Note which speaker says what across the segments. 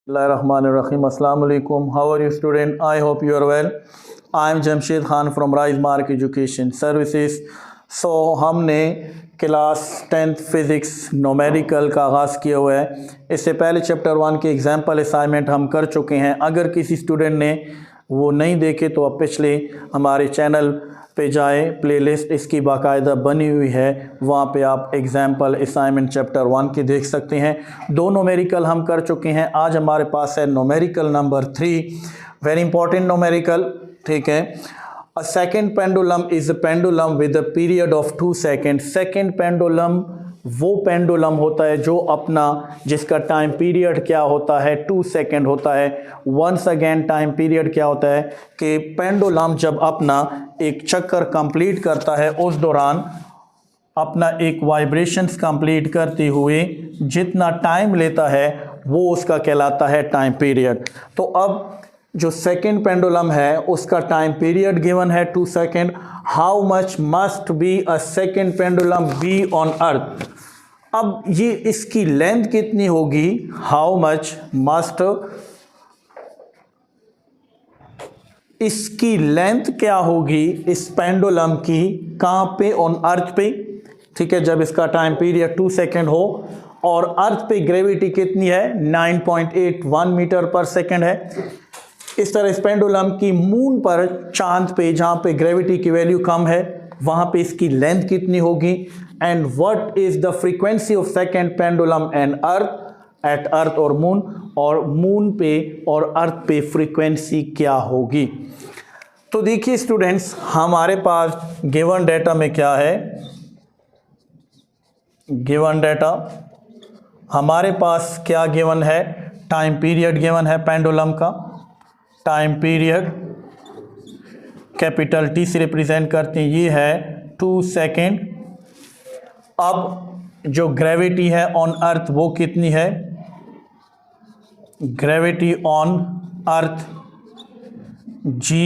Speaker 1: Bismillahirrahmanirrahim. Assalamu alaikum. How are you, student? I hope you are well. I am Jamshed Khan from Rise Mark Education Services. So हमने class 10th physics numerical का आगाज़ किया हुआ है। इससे पहले chapter 1 के एग्जाम्पल असाइनमेंट हम कर चुके हैं। अगर किसी स्टूडेंट ने वो नहीं देखे तो आप पिछले हमारे चैनल पे जाए, प्लेलिस्ट इसकी बाकायदा बनी हुई है, वहाँ पे आप एग्जाम्पल असाइनमेंट चैप्टर 1 के देख सकते हैं। दो नोमेरिकल हम कर चुके हैं। आज हमारे पास है numerical number 3, very important numerical, ठीक है। A second pendulum is a pendulum with a period of 2 second. Second pendulum वो पेंडुलम होता है जो अपना जिसका टाइम पीरियड क्या होता है 2 सेकेंड होता है। वंस अगेन टाइम पीरियड क्या होता है कि पेंडुलम जब अपना एक चक्कर कंप्लीट करता है उस दौरान अपना एक वाइब्रेशंस कंप्लीट करते हुए जितना टाइम लेता है वो उसका कहलाता है टाइम पीरियड। तो अब जो सेकेंड पेंडुलम है उसका टाइम पीरियड गिवन है 2 second. How much must be a second pendulum be on earth. अब ये इसकी लेंथ कितनी होगी, हाउ मच मस्ट, इसकी लेंथ क्या होगी इस पेंडुलम की, कहाँ पे, ऑन अर्थ पे, ठीक है, जब इसका टाइम पीरियड 2 सेकेंड हो। और अर्थ पे ग्रेविटी कितनी है, 9.81 मीटर पर सेकेंड है। इस तरह इस पेंडुलम की मून पर, चांद पे, जहाँ पे ग्रेविटी की वैल्यू कम है, वहाँ पे इसकी लेंथ कितनी होगी। And what is the frequency of second pendulum and earth, at earth और मून, और मून पे और अर्थ पे फ्रीक्वेंसी क्या होगी। तो देखिए स्टूडेंट्स, हमारे पास गिवन डेटा में क्या है, गिवन डेटा हमारे पास क्या गिवन है, टाइम पीरियड गिवन है पेंडुलम का। टाइम पीरियड कैपिटल टी से रिप्रेजेंट करते हैं, ये है 2 सेकेंड। अब जो ग्रेविटी है ऑन अर्थ वो कितनी है, ग्रेविटी ऑन अर्थ जी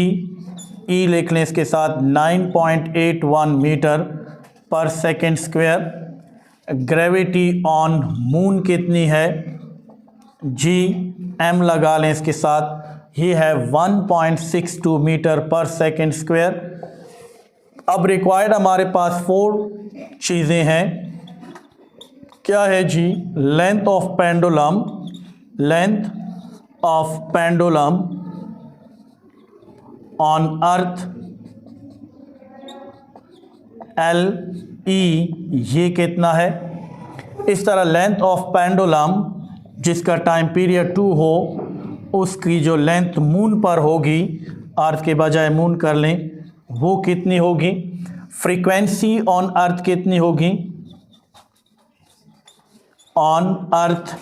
Speaker 1: ई लिख लें इसके साथ 9.81 मीटर पर second square. Gravity on moon कितनी है, जी एम लगा लें इसके साथ, ये है 1.62 मीटर पर सेकेंड स्क्वायर। अब रिक्वायर्ड हमारे पास 4 चीज़ें हैं, क्या है जी, length of pendulum, length of pendulum on earth L E, ये कितना है। इस तरह लेंथ ऑफ पेंडुलम जिसका टाइम पीरियड 2 हो उसकी जो लेंथ मून पर होगी, अर्थ के बजाय मून कर लें, वो कितनी होगी। फ्रीक्वेंसी ऑन अर्थ कितनी होगी, ऑन अर्थ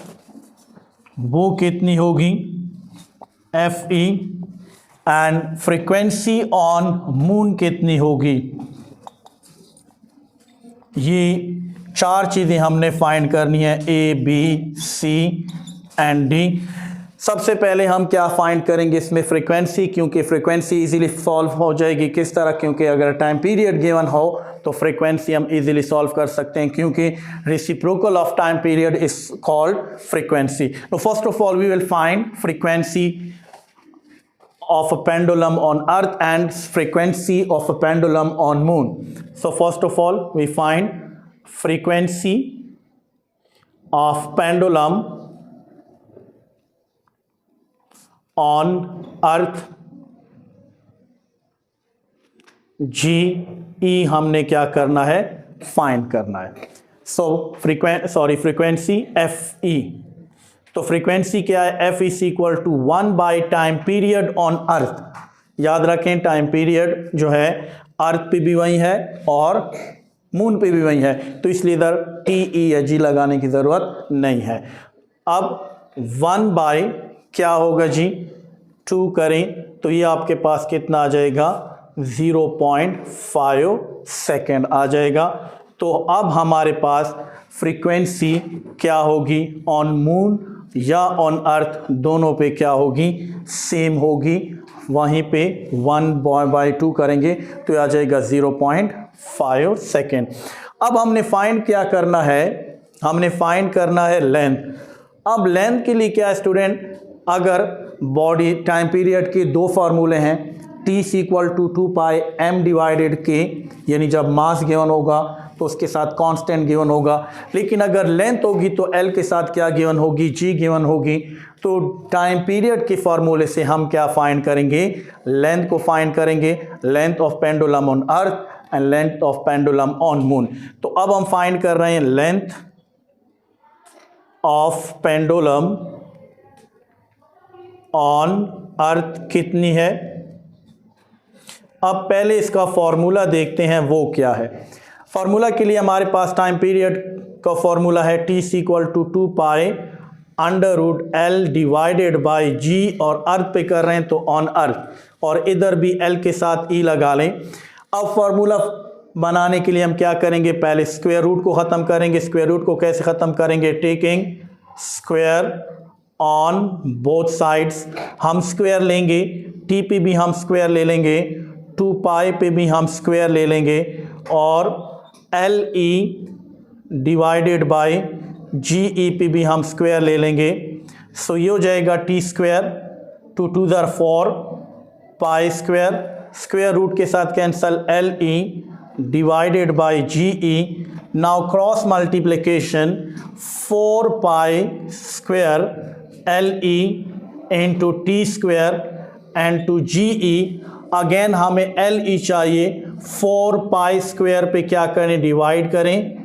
Speaker 1: वो कितनी होगी, F E. And frequency on moon कितनी होगी। ये 4 चीज़ें हमने फाइंड करनी है, A B C and D. सबसे पहले हम क्या फाइंड करेंगे इसमें, फ्रीक्वेंसी, क्योंकि फ्रीक्वेंसी इजीली सॉल्व हो जाएगी। किस तरह, क्योंकि अगर टाइम पीरियड गिवन हो तो फ्रीक्वेंसी हम इजीली सॉल्व कर सकते हैं, क्योंकि reciprocal of time period is called frequency. तो first of all we will find frequency of a pendulum on earth and frequency of a pendulum on moon. So first of all we find frequency of pendulum on earth, जी ई हमने क्या करना है, find करना है। सो frequency F E, तो frequency क्या है, F is equal to 1 by time period on earth. याद रखें टाइम पीरियड जो है अर्थ पे भी वही है और मून पे भी वही है, तो इसलिए इधर टी ई या जी लगाने की ज़रूरत नहीं है। अब 1 बाई क्या होगा जी, 2 करें तो ये आपके पास कितना आ जाएगा, 0.5 सेकेंड आ जाएगा। तो अब हमारे पास फ्रीक्वेंसी क्या होगी, ऑन मून या ऑन अर्थ दोनों पे क्या होगी, सेम होगी। वहीं पे 1/2 करेंगे तो आ जाएगा 0.5 सेकेंड। अब हमने फाइंड क्या करना है, हमने फाइंड करना है लेंथ। अब लेंथ के लिए क्या है स्टूडेंट, अगर बॉडी टाइम पीरियड के दो फार्मूले हैं, T equal to 2 pi M divided K, यानी जब मास गिवन होगा तो उसके साथ कांस्टेंट गिवन होगा, लेकिन अगर लेंथ होगी तो एल के साथ क्या गिवन होगी, जी गिवन होगी। तो टाइम पीरियड के फार्मूले से हम क्या फाइंड करेंगे, लेंथ को फाइंड करेंगे, length of pendulum on earth and length of pendulum on moon. तो अब हम फाइंड कर रहे हैं लेंथ ऑफ पेंडुलम ऑन अर्थ कितनी है। अब पहले इसका फॉर्मूला देखते हैं वो क्या है। फॉर्मूला के लिए हमारे पास टाइम पीरियड का फॉर्मूला है T equal to 2 pi under root L divided by g, और अर्थ पे कर रहे हैं तो ऑन अर्थ, और इधर भी एल के साथ ई लगा लें। अब फॉर्मूला बनाने के लिए हम क्या करेंगे, पहले स्क्वायर रूट को ख़त्म करेंगे। स्क्वायर रूट को कैसे ख़त्म करेंगे, taking square on both sides. हम स्क्वायर लेंगे, टी पे भी हम स्क्वायर ले लेंगे, 2 पाई पे भी हम स्क्वायर ले लेंगे, और L E divided by G ई पे भी हम स्क्वायर ले लेंगे। सो ये हो जाएगा टी स्क्वायर, 2 2 ज़र 4 पाई स्क्वायर, स्क्वायर रूट के साथ cancel, L E divided by G E. Now cross multiplication 4 pi square L E into T square and two G E. Again हमें एल ई चाहिए, 4 पाई स्क्वायर पे क्या करें, divide करें,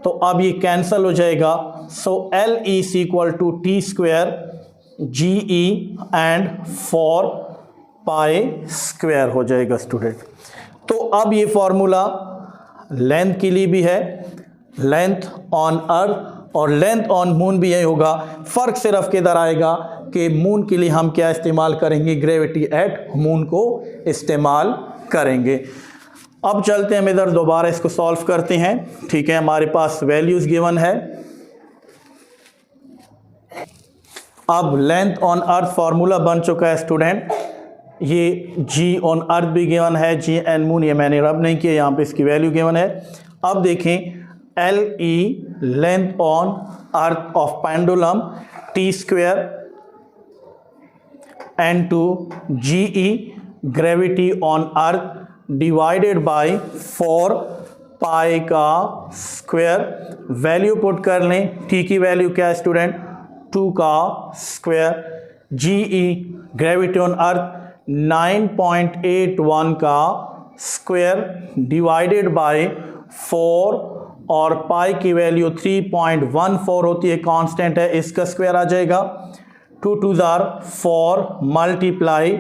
Speaker 1: तो अब ये कैंसल हो जाएगा। So L E is equal to T square ji E and 4 pi square हो जाएगा स्टूडेंट। तो अब ये फॉर्मूला लेंथ के लिए भी है, लेंथ ऑन अर्थ और लेंथ ऑन मून भी यही होगा। फ़र्क सिर्फ किधर आएगा कि मून के लिए हम क्या इस्तेमाल करेंगे, ग्रेविटी एट मून को इस्तेमाल करेंगे। अब चलते हैं हम इधर दोबारा इसको सॉल्व करते हैं। ठीक है, हमारे पास वैल्यूज़ गिवन है। अब लेंथ ऑन अर्थ फार्मूला बन चुका है स्टूडेंट। ये जी ऑन अर्थ भी गिवन है, जी एंड मून ये मैंने रब नहीं किया, यहाँ पे इसकी वैल्यू गिवन है। अब देखें L E length on earth of pendulum T square and two G E gravity on earth divided by 4 pi का स्क्वायर। वैल्यू पुट कर लें, टी की वैल्यू क्या है स्टूडेंट, 2 का square, ji E gravity on earth 9.81 का square divided by 4, और पाई की वैल्यू 3.14 होती है, कांस्टेंट है, इसका स्क्वायर आ जाएगा। 2 2 ज़र 4 मल्टीप्लाई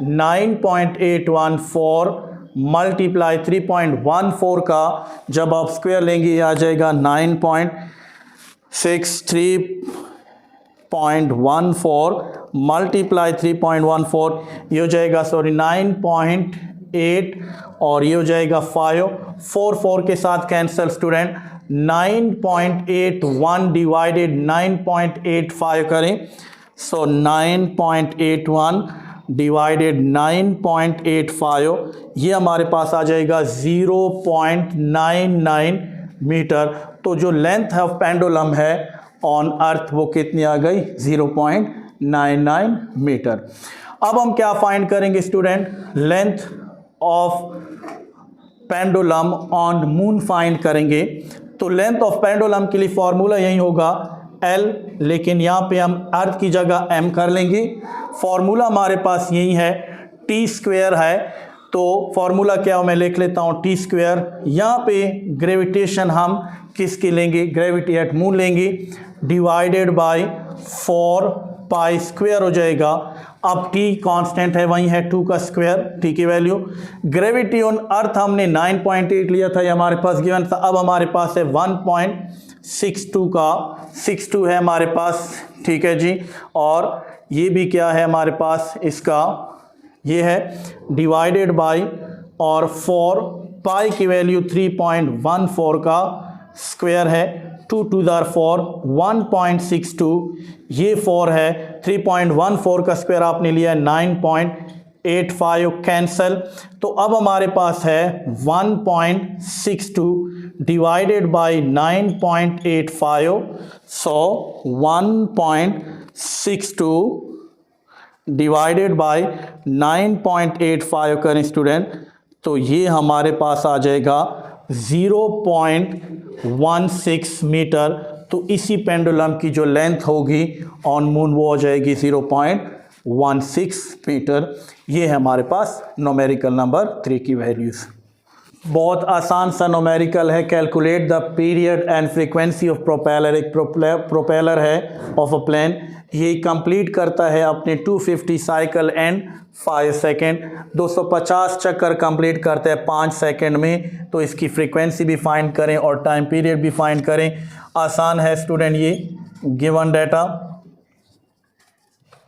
Speaker 1: 9.814 मल्टीप्लाई 3.14 का जब आप स्क्वायर लेंगे ये आ जाएगा 9.63.14 मल्टीप्लाई 3.14, ये हो जाएगा 9.8 और ये हो जाएगा 5, 4 के साथ कैंसल स्टूडेंट। 9.81 डिवाइडेड 9.85 करें, सो 9.81 डिवाइडेड 9.85, ये हमारे पास आ जाएगा 0.99 मीटर। तो जो लेंथ ऑफ पेंडुलम है ऑन अर्थ वो कितनी आ गई, 0.99 मीटर। अब हम क्या फाइंड करेंगे student, length of pendulum on moon find करेंगे। तो लेंथ ऑफ पेंडुलम के लिए फॉर्मूला यही होगा L, लेकिन यहाँ पे हम अर्थ की जगह M कर लेंगे। फॉर्मूला हमारे पास यही है, टी स्क्वायर है, तो फॉर्मूला क्या मैं लिख लेता हूँ, टी स्क्वायर। यहाँ पे ग्रेविटेशन हम किसकी लेंगे, ग्रेविटी एट मून लेंगे, डिवाइडेड बाय 4 पाई स्क्वायर हो जाएगा। अब टी कांस्टेंट है, वही है 2 का स्क्वायर, टी की वैल्यू। ग्रेविटी ऑन अर्थ हमने 9.8 लिया था, ये हमारे पास गिवन था। अब हमारे पास है 1.62 का 62 है हमारे पास, ठीक है जी। और ये भी क्या है हमारे पास, इसका ये है डिवाइडेड बाय और 4 पाई की वैल्यू 3.14 का स्क्वायर है। 2 2 ज़र 4 1.62, ये 4 है, 3.14 का स्क्वायर आपने लिया है 9.8 85 कैंसल। तो अब हमारे पास है 1.62 divided by 9.85। So 1.62 divided by 9.85 करें स्टूडेंट, तो ये हमारे पास आ जाएगा 0.16 मीटर। तो इसी पेंडुलम की जो लेंथ होगी ऑन मून वो हो जाएगी 0.16 मीटर। ये है हमारे पास नोमेरिकल नंबर 3 की वैल्यूज़। बहुत आसान सा नोमेरिकल है। Calculate the period and frequency of propeller. एक प्रोपेलर है ऑफ अ प्लेन, ये कंप्लीट करता है अपने 250 साइकिल एंड 5 सेकेंड। 250 चक्कर कंप्लीट करता है 5 सेकेंड में। तो इसकी फ्रीक्वेंसी भी फाइंड करें और टाइम पीरियड भी फाइंड करें। आसान है स्टूडेंट, ये गिवन डाटा।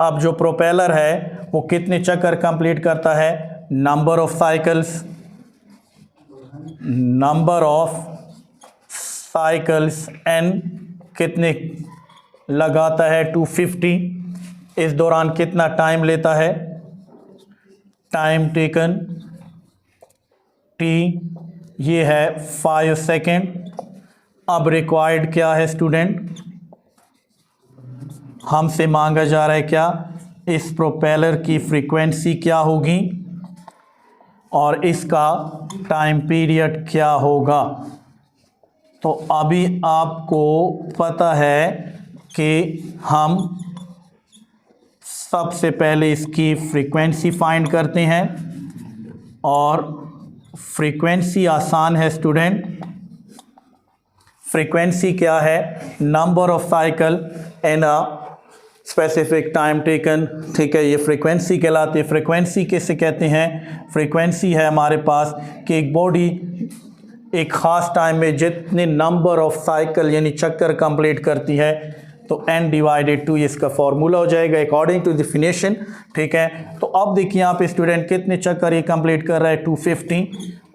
Speaker 1: अब जो प्रोपेलर है वो कितने चक्कर कंप्लीट करता है, number of cycles, number of cycles N कितने लगाता है 250। इस दौरान कितना टाइम लेता है, टाइम टेकन टी ये है 5 सेकेंड। अब रिक्वायर्ड क्या है स्टूडेंट, हमसे मांगा जा रहा है क्या, इस प्रोपेलर की फ्रीक्वेंसी क्या होगी और इसका टाइम पीरियड क्या होगा। तो अभी आपको पता है कि हम सबसे पहले इसकी फ्रीक्वेंसी फाइंड करते हैं और फ्रीक्वेंसी आसान है स्टूडेंट। फ्रीक्वेंसी क्या है, number of cycle and a specific time taken. ठीक है, ये फ्रीक्वेंसी कहलाती है। फ्रीक्वेंसी किसे कहते हैं, फ्रीक्वेंसी है हमारे पास कि एक बॉडी एक ख़ास टाइम में जितने नंबर ऑफ साइकिल यानी चक्कर कंप्लीट करती है, तो n डिवाइडेड 2 इसका फॉर्मूला हो जाएगा अकॉर्डिंग टू डेफिनेशन। ठीक है, तो अब देखिए यहाँ पे स्टूडेंट कितने चक्कर ये कंप्लीट कर रहा है 250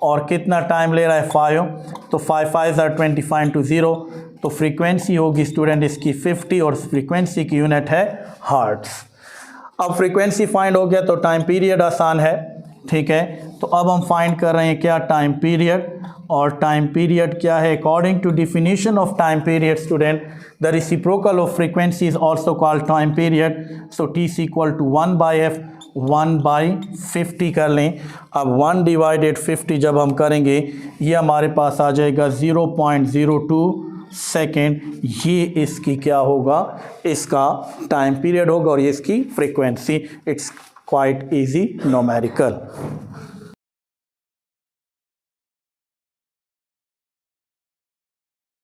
Speaker 1: और कितना टाइम ले रहा है 5। तो 5 5 आर 25 टू 0। तो फ्रीक्वेंसी होगी स्टूडेंट इसकी 50 और फ्रीक्वेंसी की यूनिट है हर्ट्ज। अब फ्रीक्वेंसी फाइंड हो गया तो टाइम पीरियड आसान है। ठीक है, तो अब हम फाइंड कर रहे हैं क्या, टाइम पीरियड। और टाइम पीरियड क्या है, according to definition of time period student, the reciprocal of frequency is also called time period. So T is equal to 1/f 1/50 कर लें। अब 1 डिवाइडेड 50 जब हम करेंगे ये हमारे पास आ जाएगा 0.02 सेकेंड। ये इसकी क्या होगा, इसका टाइम पीरियड होगा और ये इसकी frequency. It's quite easy numerical.